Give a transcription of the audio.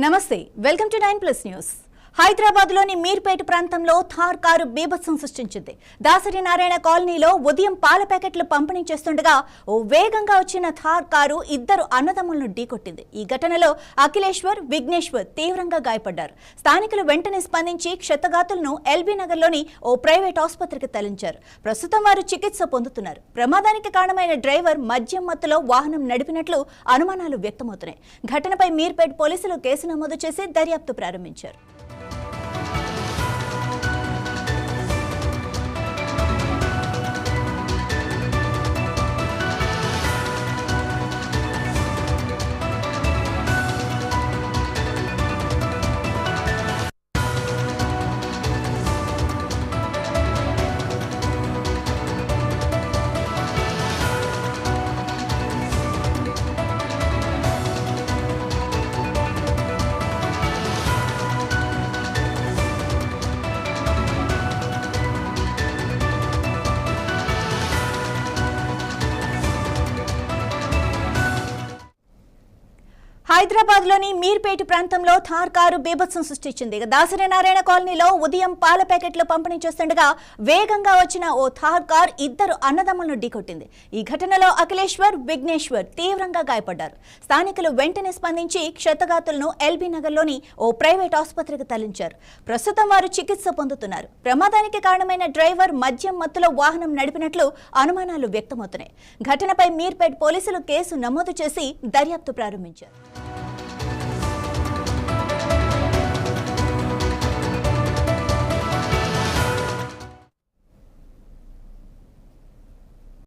నమస్తే welcome to 9+ news. హైదరాబాద్లోని మీర్పేట ప్రాంతంలో థార్ కారు బీభత్సం సృష్టించింది। దాసరి నారాయణ కాలనీలో ఉదయం పాల ప్యాకెట్లు పంపిణీ చేస్తుండగా ఓ వేగంగా వచ్చిన థార్ కారు ఇద్దరు అన్నదమ్ములను ఢీకొట్టింది। ఈ ఘటనలో అఖిలేశ్వర్, విఘ్నేశ్వర్ తీవ్రంగా గాయపడ్డారు। స్థానికులు వెంటనే స్పందించి క్షతగాతులను ఎల్బీ నగర్లోని ఓ ప్రైవేట్ ఆసుపత్రికి తరలించారు। ప్రస్తుతం వారు చికిత్స పొందుతున్నారు। ప్రమాదానికి కారణమైన డ్రైవర్ మద్యం మత్తులో వాహనం నడిపినట్లు అనుమానాలు వ్యక్తమవుతున్నాయి। ఘటనపై మీర్పేట పోలీసులు కేసు నమోదు చేసి దర్యాప్తు ప్రారంభించారు। హైదరాబాద్లోని మీర్పేట ప్రాంతంలో థార్ కారు బీభత్సం సృష్టించింది। దాసరి నారాయణ కాలనీలో ఉదయం పాల ప్యాకెట్లు పంపిణీ చేస్తుండగా వేగంగా వచ్చిన ఓ థార్ కార్ ఇద్దరు అన్నదమ్ములను ఢీకొట్టింది। ఈ ఘటనలో అఖిలేశ్వర్, విఘ్నేశ్వర్ తీవ్రంగా గాయపడ్డారు। స్థానికులు వెంటనే స్పందించి క్షతగాతులను ఎల్బీ నగర్లోని ఓ ప్రైవేట్ ఆసుపత్రికి తరలించారు। ప్రస్తుతం వారు చికిత్స పొందుతున్నారు। ప్రమాదానికి కారణమైన డ్రైవర్ మద్యం మత్తులో వాహనం నడిపినట్లు అనుమానాలు వ్యక్తమవుతున్నాయి। ఘటనపై మీర్పేట పోలీసులు కేసు నమోదు చేసి దర్యాప్తు ప్రారంభించారు।